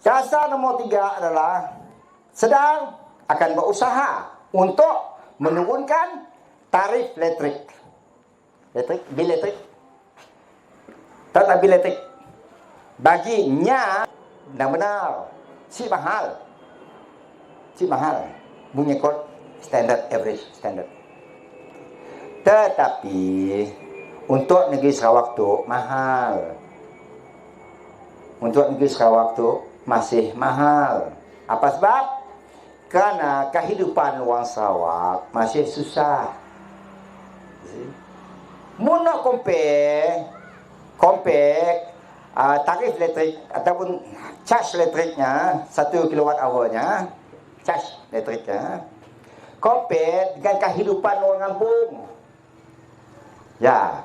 Dasar nomor 3 adalah sedang akan berusaha untuk menurunkan tarif elektrik. Bil elektrik. Tak bil elektrik. Baginya benar-benar si mahal. Bunyi kod standard, average standard. Tetapi untuk negeri Sarawak tu mahal. Untuk negeri Sarawak tu masih mahal. Apa sebab? Karena kehidupan orang Sarawak masih susah. Nak compare tarif elektrik ataupun charge elektriknya 1 kWh-nya, charge elektriknya compare dengan kehidupan orang kampung. Ya.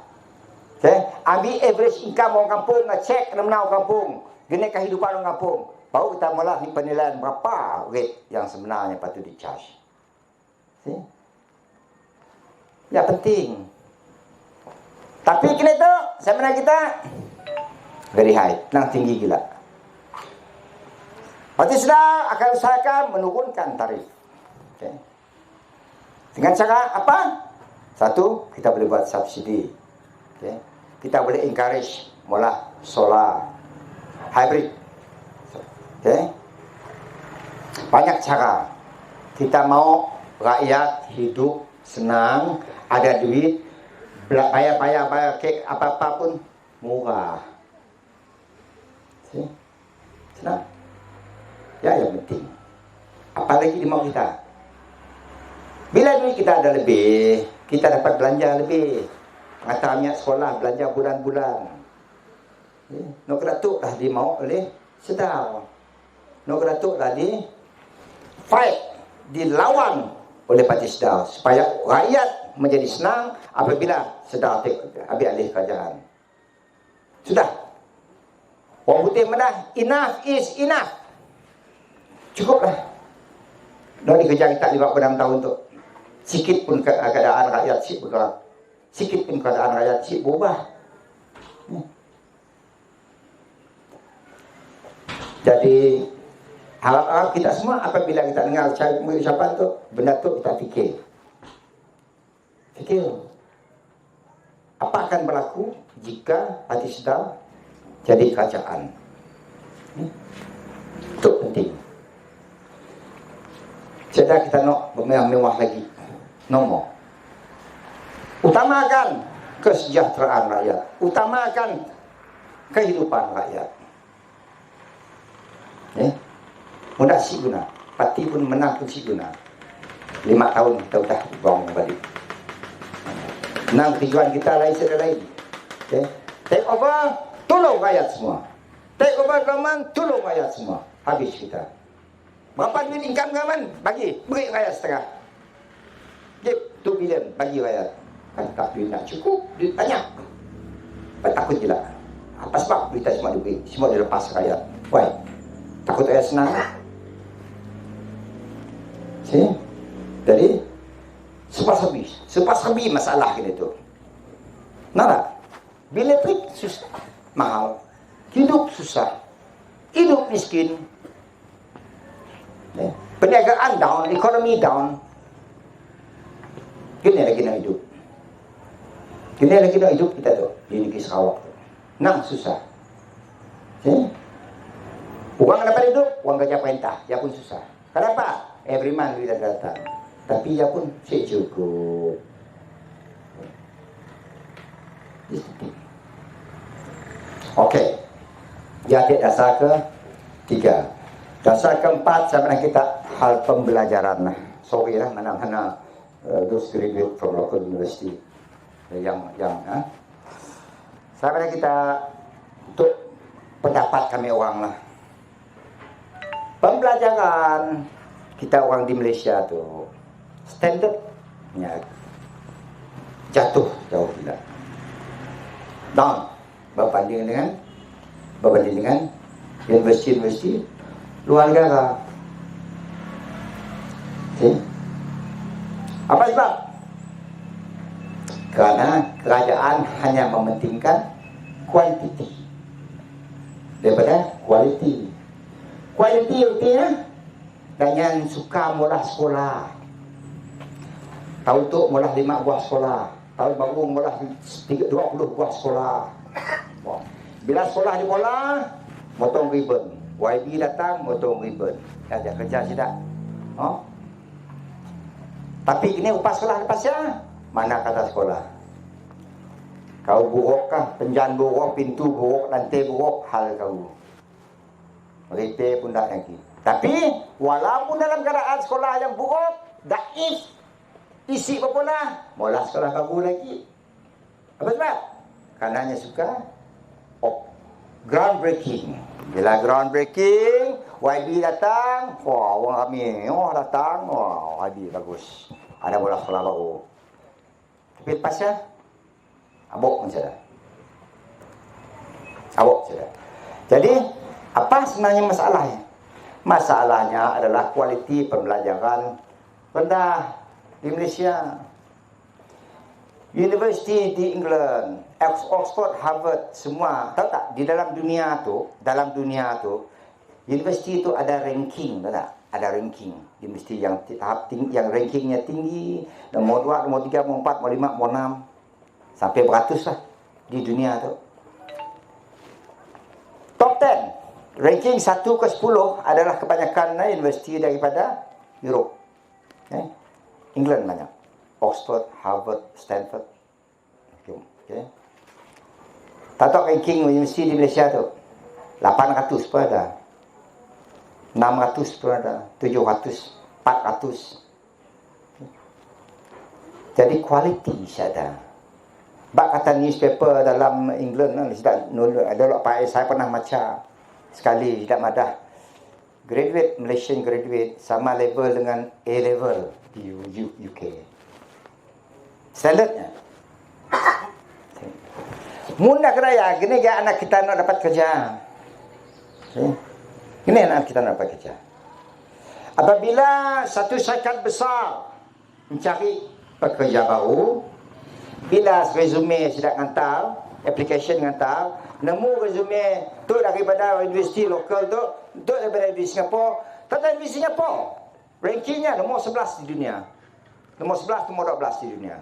Okay. Ambil average income orang kampung, cek nama orang kampung, gini kehidupan orang kampung. Baru kita mula penilaian berapa rate yang sebenarnya patut di-charge. See? Ya penting. Tapi kena tu, sebenarnya kita very high, nang tinggi gila. Parti sedang akan usahakan menurunkan tarif. Okay. Dengan cara apa? Satu, kita boleh buat subsidi. Okay. Kita boleh encourage mula solar, hybrid. Okay. Banyak cara. Kita mau rakyat hidup senang, ada duit, bayar kek apa-apa pun murah. Okay. Senang. Ya, yang penting. Apalagi di mau kita. Bila duit kita ada lebih, kita dapat belanja lebih. Pengantarnya sekolah belanja bulan-bulan. Nak keratuk dah dimau oleh sedar. Nak keratuk dah di fight, dilawan oleh parti sedar supaya rakyat menjadi senang apabila sedar ambil alih kerajaan. Sudah. Orang putih mana? Enough is enough. Cukuplah. Nak dikerja kita 56 tahun tu. Sikit pun keadaan rakyat sip bergerak. Sikit pun keadaan rakyat sip berubah. Jadi harap-harap kita semua apabila kita dengar ucapan tu, benda tu kita fikir. Apa akan berlaku jika parti sedar jadi kerajaan? Itu penting. Jadi kita nak bermewah-mewah lagi. Nombor. Utamakan kesejahteraan rakyat. Utamakan kehidupan rakyat. Mudah si guna. Parti pun menang pun si guna. 5 tahun kita sudah bangun balik. Menang tujuan kita lain sedar lain. Take over, tolong rakyat semua. Take over government, tolong rakyat semua. Habis kita. Berapa duit income government? Beri rakyat setengah. Give 2 billion, bagi rakyat. Kan tak duit nak cukup, duit banyak. Takut je lah. Apa sebab duit semua duit? Semua dilepas rakyat. Why? Takut rakyat senang. See? Jadi, sepas-sebi masalah kita tu. Nara, bil elektrik susah, mahal. Hidup susah. Hidup miskin. Perniagaan down, ekonomi down. Gini lagi nak hidup. Gini lagi nak hidup kita tu di negeri Sarawak tu. Nak susah. Orang dapat hidup, orang kerja perintah, dia pun susah. Kenapa? Every month kita datang. Tapi dia pun cukup. Okey. Jadi dasar ke-3. Dasar ke-4 sebenarnya kita hal pembelajaran lah. Sorry lah mana-mana those graduate from local university yang sebenarnya kita untuk pendapat kami orang lah. Pembelajaran kita orang di Malaysia tu standardnya jauh gila. Down berbanding dengan universiti luar negara. Apa sebab? Karena kerajaan hanya mementingkan kuantiti daripada quality. Kualiti artinya dengan suka mula sekolah. Tahun tu mula 5 buah sekolah. Tahun baru mula 20 buah sekolah. Wah. Bila sekolah dimula, motong ribbon. YB datang, motong ribbon. Ada kerja tidak? Oh. Tapi ini upah sekolah lepasnya. Mana kata sekolah? Kau buruk kah? Penjan buruk, pintu buruk, lantai buruk, hal kau. Repair pun tak lagi. Tapi walaupun dalam keadaan sekolah yang buruk, daif, isi apa lah, mula sekolah baru lagi. Apa sebab? Karenanya suka groundbreaking. Bila groundbreaking, YB datang, wah orang kami, datang, wah YB bagus. Ada bola sekolah baru. Tapi lepasnya, abok macam dah. Abok macam dah. Jadi, apa sebenarnya masalahnya? Masalahnya adalah kualiti pembelajaran rendah di Malaysia. Universiti di England, Oxford, Harvard, semua. Tahu tak? Di dalam dunia tu, universiti itu ada ranking, tahu tak? Ada ranking. Universiti yang tahap tinggi, yang rankingnya tinggi, nomor 2, nomor 3, nomor 4, nomor 5, nomor 6, sampai beratus lah di dunia tu. Top 10, ranking 1 ke 10 adalah kebanyakan universiti daripada Europe. England banyak. Oxford, Harvard, Stanford. Okay. Tahu ranking universiti di Malaysia tu? 800 pun ada. 600 pun ada. 700, 400. Jadi kualiti ada. Bak kata newspaper dalam England saya pernah baca sekali tidak madah. Graduate, Malaysian graduate sama level dengan A level di UK. Standardnya. Mula keraya, gini gak anak kita nak dapat kerja. Gini anak kita nak dapat kerja. Apabila satu syarikat besar mencari pekerja baru, bila resume sudah hantar, application hantar, nemu resume tu daripada universiti lokal tu daripada universiti Singapura, kata universiti Singapura, rankingnya nomor 11 di dunia. Nomor 11, nomor 12 di dunia.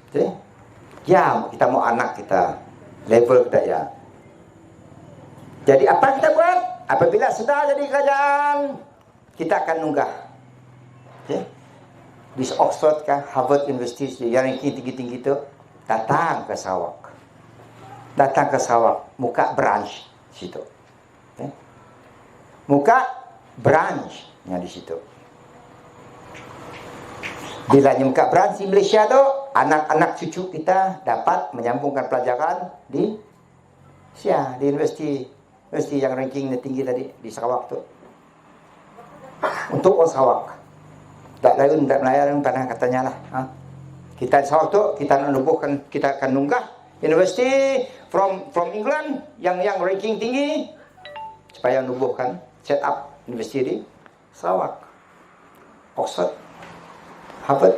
Okay? Ya, kita mau anak kita level kita ya. Jadi apa kita buat? Apabila sudah jadi kerajaan, kita akan nunggah. Okay? Di Oxford kan, Harvard University yang ranking tinggi-tinggi itu datang ke Sarawak. Datang ke Sarawak, muka branch situ. Okay? Muka branchnya di situ. Bila muka branch di Malaysia tu, anak-anak cucu kita dapat menyambungkan pelajaran di universiti yang ranking tinggi tadi di Sarawak tu. Untuk orang Sarawak. Tak lain, tak melayan tanah katanya lah. Kita di Sarawak tu, kita nak nubuhkan, kita akan nunggah universiti from England yang ranking tinggi supaya nubuhkan set up universiti di Sarawak, Oxford, Harvard.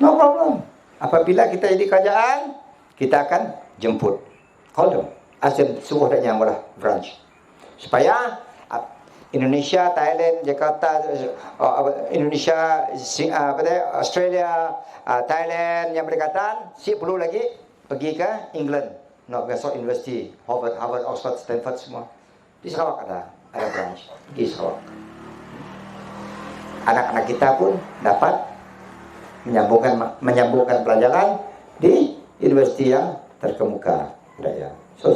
No problem. Apabila kita jadi kerajaan, kita akan jemput. Call them. Asal suruh dah yang malah branch. Supaya Indonesia, Thailand, Jakarta, Indonesia, Australia, Thailand yang berdekatan, si perlu lagi pergi ke England. Nak besok universiti, Harvard, Oxford, Stanford semua. Di Sarawak ada branch. Di Sarawak. Anak-anak kita pun dapat menyambungkan pelajaran di universiti yang terkemuka. So,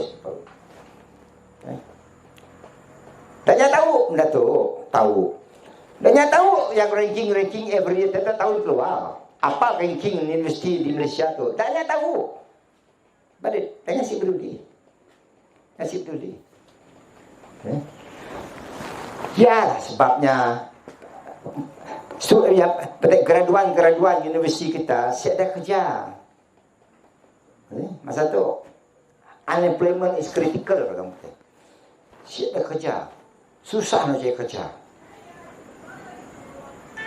dan tahu, benda tu tahu. Dan tahu yang ranking every year tiap tahun keluar. Apa ranking universiti di Malaysia tu? Dan tahu. Balik, tanya si peduli. Nasi peduli. Ya, sebabnya graduan universiti kita siap dah kerja. Masa tu unemployment is critical orang kata. Siap dah kerja. Susah nak cari kerja.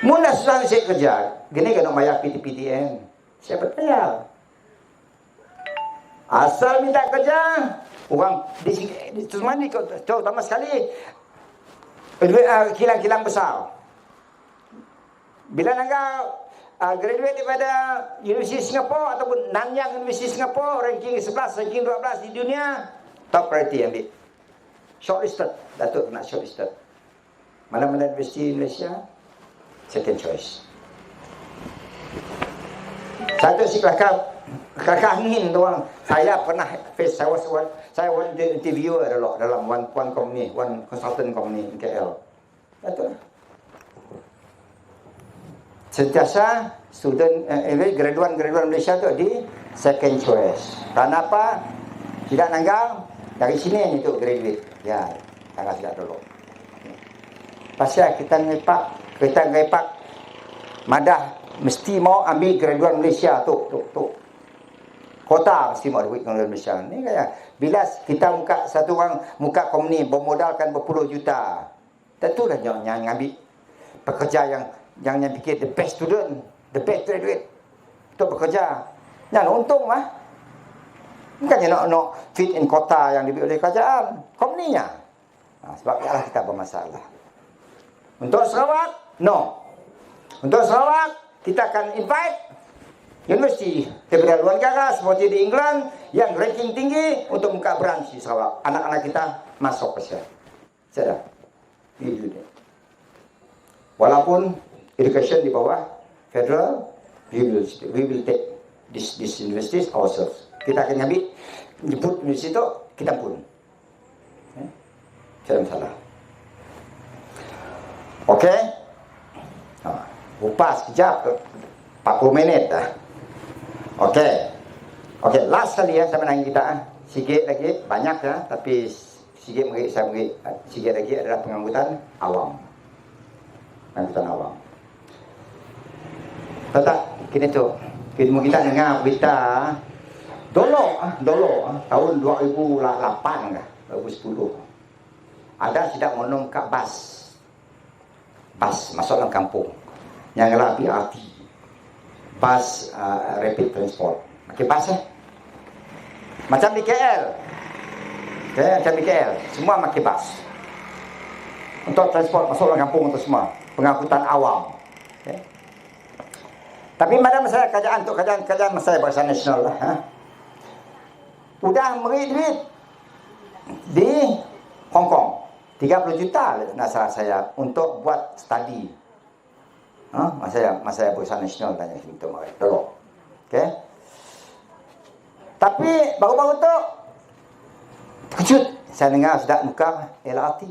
Mula susah nak cari kerja. Gini kan nak bayar PTPTN. Siapa bayar? Asal minta kerja, orang di sini, terutama sekali kilang-kilang besar. Bila Nangga graduate daripada Universiti Singapura ataupun Nanyang Universiti Singapura, ranking 11, ranking 12 di dunia, top priority ambil. Shortlisted, Datuk nak shortlisted. Mana-mana universiti Malaysia, second choice. Satu si kelakar angin tu orang. Saya pernah face, saya one interviewer dalam one company, one consultant company in KL. Betul. Sentiasa student graduan Malaysia tu di second choice. Kenapa? Tidak Nanggal dari sini itu graduate. Ya, Nanggal tidak dulu. Pasal kita ngepak madah mesti mau ambil graduan Malaysia tu. Kota mesti mau duit graduan Malaysia. Ni kayak bila kita satu orang muka company bermodalkan berpuluh juta. Tentulah yang ambil pekerja yang fikir the best student, the best graduate untuk bekerja. Yang untung mah. Bukannya nak fit in kota yang diberi oleh kerajaan, company-nya. Sebab ialah kita bermasalah. Untuk Sarawak, no. Untuk Sarawak, kita akan invite universiti daripada luar negara seperti di England yang ranking tinggi untuk buka branch di Sarawak. Anak-anak kita masuk ke sana. Sudah. Walaupun education di bawah federal, we will take this universities ourselves. Kita akan ambil jemput universiti itu, kita pun. Tidak masalah. Okey. Upas sekejap 40 minit dah. Okey, last kali ya sama dengan kita. Sikit lagi, banyak ya, tapi sikit lagi adalah pengangkutan awam. Pengangkutan awam. Tak, kini tu. Kita dengar berita dulu tahun 2008 kah, 2010. Ada tidak monong kat bas masuk dalam kampung. Yang lah BRT. Bas rapid transport. Pakai bas macam di KL. Macam di KL. Semua pakai bas. Untuk transport masuk dalam kampung untuk semua. Pengangkutan awam. Tapi pada masa kerajaan masa Barisan Nasional lah. Udah beri duit di Hong Kong 30 juta nak salah saya untuk buat study. Masa Barisan Nasional tanya itu dulu. Okey. Tapi baru-baru tu kejut saya dengar sudah buka LRT.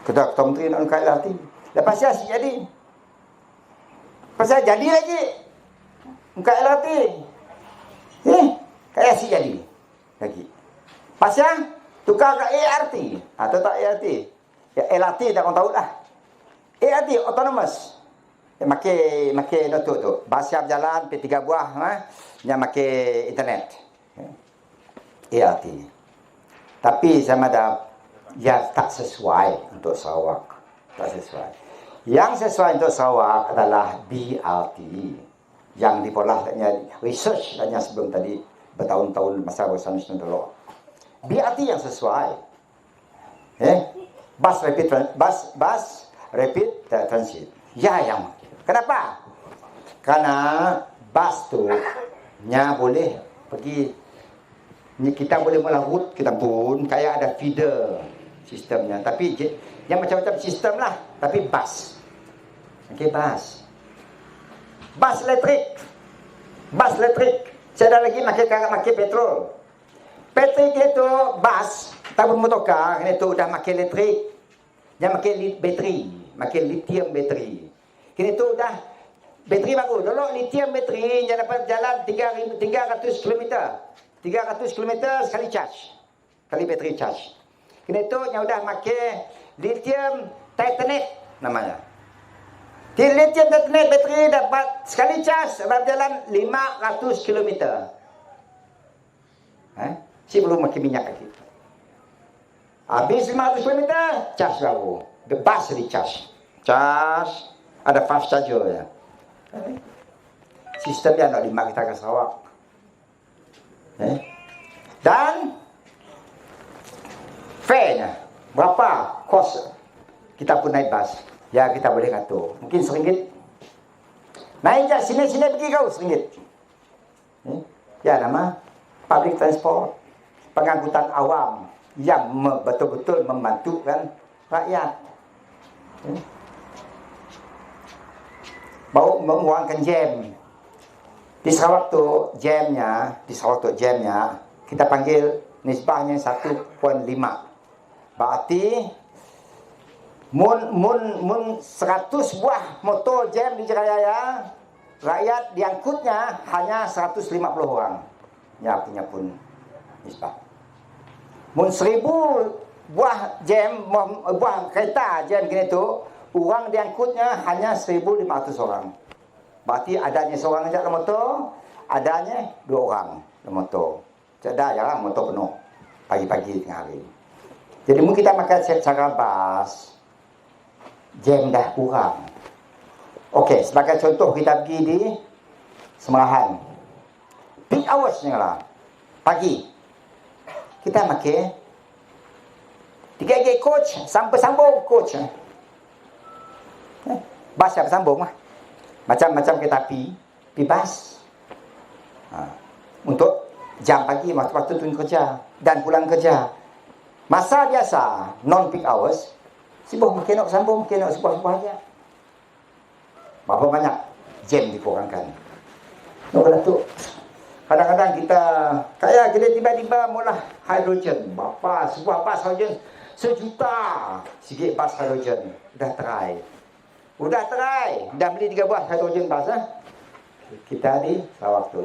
Ketua Menteri nak buka LRT. Lepas saya jadi. Pasal jadi lagi buka LRT. Kayak si jadi lagi. Pasal tukar ke ART. Atau tak ART. Ya LRT tak orang tahu lah. ART autonomous. Yang makai notuk tu. Bas siap jalan P3 buah yang makai internet. ART. Tapi sama ada ya tak sesuai untuk Sarawak. Tak sesuai. Yang sesuai untuk Sarawak adalah BRT. Yang dipolahnya research dan yang sebelum tadi bertahun-tahun masa Barisan Nasional dulu. BRT yang sesuai. Bus rapid transit. Ya yang. Kenapa? Karena bus tu nya boleh pergi, kita boleh melawat kita pun kayak ada feeder sistemnya. Tapi yang macam-macam sistem lah. Tapi bus. Okey, bus. Bus elektrik. Saya dah lagi makai petrol. Petrol itu bus, tabung motorkar itu dah makai elektrik. Yang makai lithium bateri. Kini tu dah bateri baru. Dulu lithium bateri yang dapat jalan 300 km. 300 km sekali charge. Kali bateri charge. Kini tu yang udah makai lithium titanate namanya. Lithium titanate bateri dapat sekali charge dapat jalan 500 km. Si belum makan minyak lagi. Habis 500 km, charge baru. The bus recharge. Charge. Ada fast charger ya. Sistem yang nak dimak kita ke Sarawak. Dan fare-nya berapa? Kos kita pun naik bas. Ya kita boleh ngatur. Mungkin RM1. Naik je sini pergi kau RM1. Ya nama public transport, pengangkutan awam yang betul-betul membantukan rakyat. Baru menguangkan jam. Di Sarawak tu jamnya, kita panggil nisbahnya 1.5. Berarti mun 100 buah motor jam di Jayaraya, rakyat diangkutnya hanya 150 orang. Ya punya pun nisbah. Mun 1000 buah jam, buah kereta jam gini tu, orang diangkutnya hanya 1.500 orang. Berarti adanya seorang saja dalam motor, adanya 2 orang dalam motor. Tidak jarang motor penuh pagi-pagi tengah hari. Jadi mungkin kita makan secara bas, jam dah kurang. Okey, sebagai contoh kita pergi di Semerahan. Peak hours ni lah. Pagi. Kita makan 3 coach, sambung coach. Bas siapa sambung lah. Macam-macam kereta api bas. Untuk jam pagi waktu turun kerja dan pulang kerja. Masa biasa non peak hours, sibuk mungkin nak sambung, mungkin nak sebuah-sebuah aja. Berapa banyak jam dikurangkan. Nak tu. Kadang-kadang kita tiba-tiba mula hidrogen. Bapa sebuah bas hidrogen 1 juta. Sikit bas hidrogen. Udah try. Dah beli 3 buah hidrogen bas. Kita di Sarawak tu.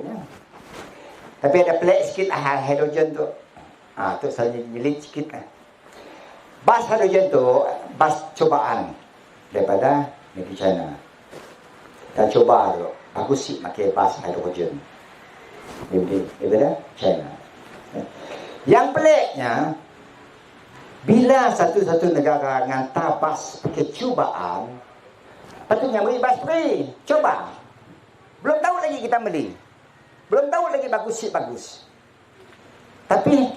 Tapi ada pelik sikit hidrogen tu. Tu saya milik sikit. Bas hidrogen tu, bas cobaan daripada negeri China. Kita coba tu. Aku sih pakai bas hidrogen. Daripada China. Yang peliknya, bila satu-satu negara hantar bas pakai cubaan, patutnya beli bas free. Coba. Belum tahu lagi kita beli. Belum tahu lagi bagus. Tapi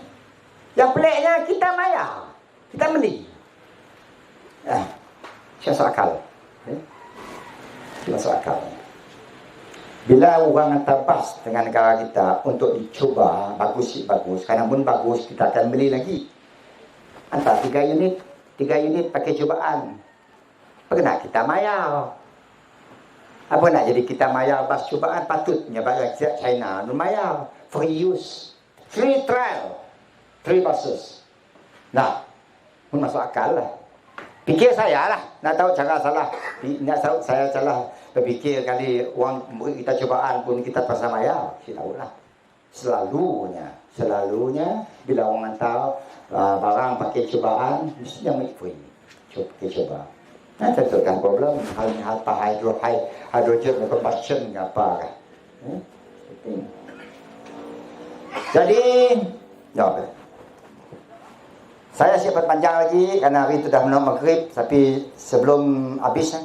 yang peliknya kita bayar. Kita beli. Masuk akal. Masuk akal. Bila orang hantar bas dengan negara kita untuk dicuba bagus. Kerana pun bagus kita akan beli lagi. Hantar 3 unit pakai cubaan. Pernah kita bayar. Apa nak jadi kita bayar bas cubaan? Patutnya bayar China. Bayar. Free use. Free trial. 3 buses. Nah, pun masuk akal lah. Fikir saya lah. Nak tahu cara salah. Nak tahu saya salah. Berfikir kali uang kita cubaan pun kita pasal bayar. Saya tahu lah. Selalunya bila orang hantar barang pakai cubaan, mestinya make free. Pakai cubaan. Tentu kan problem hydrogen combustion ke apa kan. Jadi saya siap panjang lagi kerana hari itu dah menang maghrib, tapi sebelum habis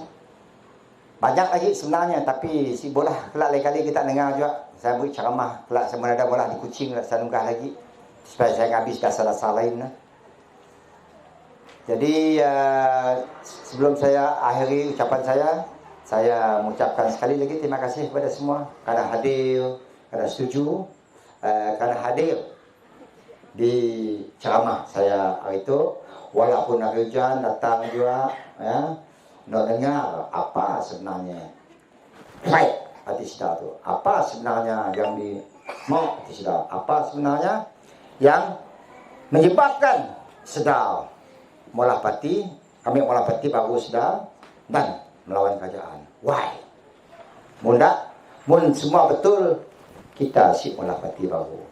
banyak lagi sebenarnya, tapi si bola kelak lain kali kita dengar juga. Saya beri ceramah kelak sama ada bola di Kuching, saya nunggah lagi supaya saya habis dah salah lain. Jadi sebelum saya akhiri ucapan saya mengucapkan sekali lagi terima kasih kepada semua kerana hadir, kerana setuju, kerana hadir di ceramah saya hari itu. Walaupun hari hujan datang juga, nak dengar apa sebenarnya fight hati sedar tu, apa sebenarnya yang mau hati sedar, apa sebenarnya yang menyebabkan sedar mula parti, kami mula parti baru sedar dan melawan kerajaan. Why? Mun semua betul, kita si mula parti baru.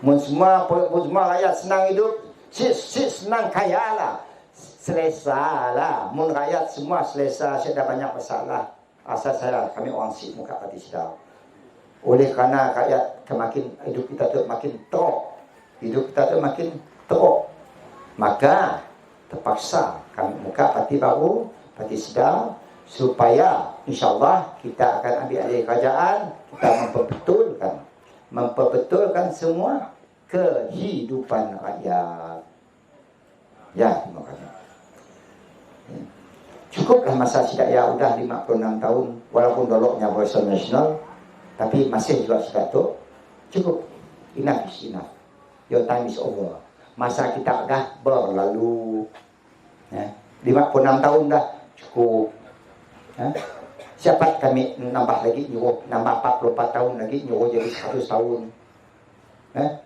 Mun semua rakyat senang hidup, si senang kaya lah, selesa lah. Mun rakyat semua selesa, saya dah banyak masalah. Asal saya, kami orang si muka parti sedar. Oleh kerana rakyat makin hidup kita tu makin teruk, maka terpaksa kami buka parti baru, parti sedar, supaya insyaAllah kita akan ambil alih kerajaan, kita memperbetulkan semua kehidupan rakyat. Ya, terima kasih. Cukuplah masa Sidak ya udah 56 tahun, walaupun doloknya Barisan Nasional, tapi masih juga Sidak tu cukup. Enough is enough. Your time is over. Masa kita dah berlalu. Ya. 56 tahun dah cukup. Ya. Siapa kami nambah lagi nyuruh, nambah 44 tahun lagi nyuruh jadi 100 tahun. Ya.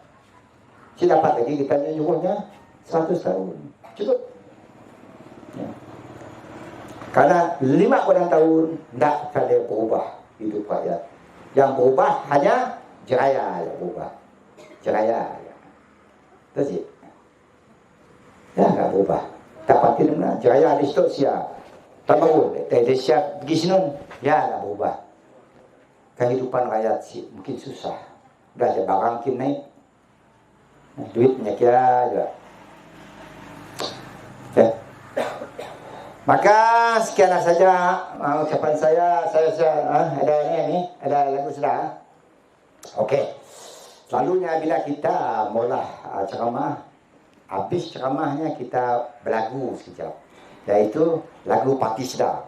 Si dapat lagi kita nyuruhnya 100 tahun. Cukup. Ya. Karena 56 tahun tidak ada berubah hidup rakyat. Yang berubah hanya jeraya yang berubah. Jeraya. That's it. Ya, nggak berubah. Dapatin mana? Jeraya di situ siap. Tak baru. Dia siap pergi sini. Ya, nggak berubah. Kehidupan rakyat sih mungkin susah. Udah ada barang mungkin naik. Duitnya kira juga. Ya. Maka sekianlah saja ucapan saya. Ada lagu sudah. Okey. Selalunya bila kita mula ceramah, habis ceramahnya kita berlagu sekejap, iaitu lagu Parti Sedar.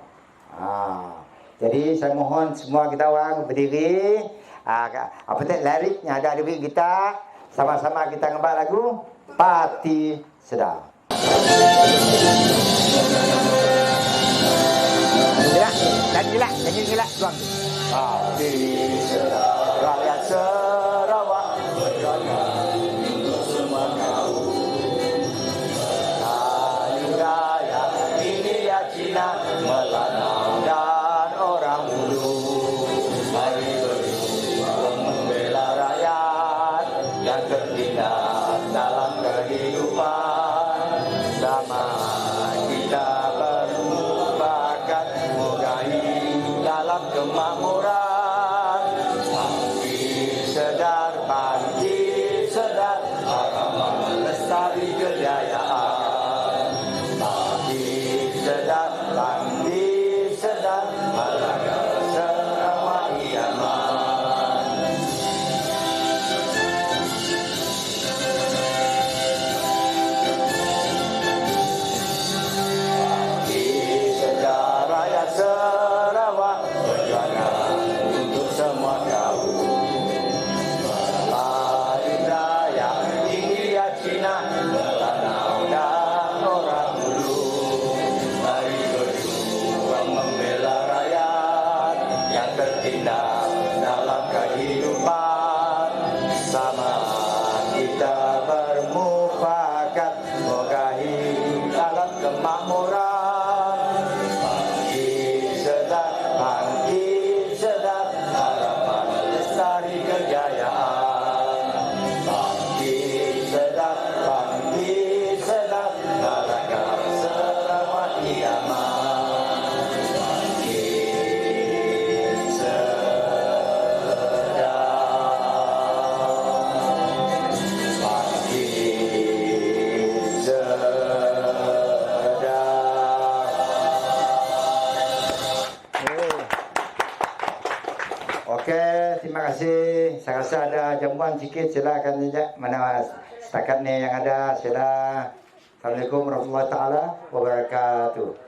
Jadi saya mohon semua kita orang berdiri. Apa tu liriknya ada di kita. Sama-sama kita ngembak lagu Parti Sedar. Nyanyi gila, tuang. Parti Sedar, rakyat Sarawak berjaya untuk semua kaum. Kayu raya India Cina Melanau dan orang Ulu. Mari berjuang membela rakyat yang tertindas dalam kehidupan. Sama kita bermufakat meraih dalam kemakmuran. Bangkit sedar, bangkit sedar, harapan lestari kejayaan. Bangkit sedar, harapan Sarawak idaman. Bangkit sedar, rakyat Sarawak berjuang untuk semua kaum. Melayu raya India Cina Melanau dan orang Ulu. Mari berjuang membela rakyat yang tertindas dalam kehidupan. Sama kita bermufakat moga hidup dalam kemakmuran. Bangkit sedar, harapan lestari kejayaan. Bangkit sedar, harapan Sarawak idaman. Bangkit sedar, bangkit sedar. Okey, terima kasih. Saya rasa ada jamuan sikit, silakan saja. Mana setakat ni yang ada, sila. Assalamualaikum warahmatullahi taala wabarakatuh.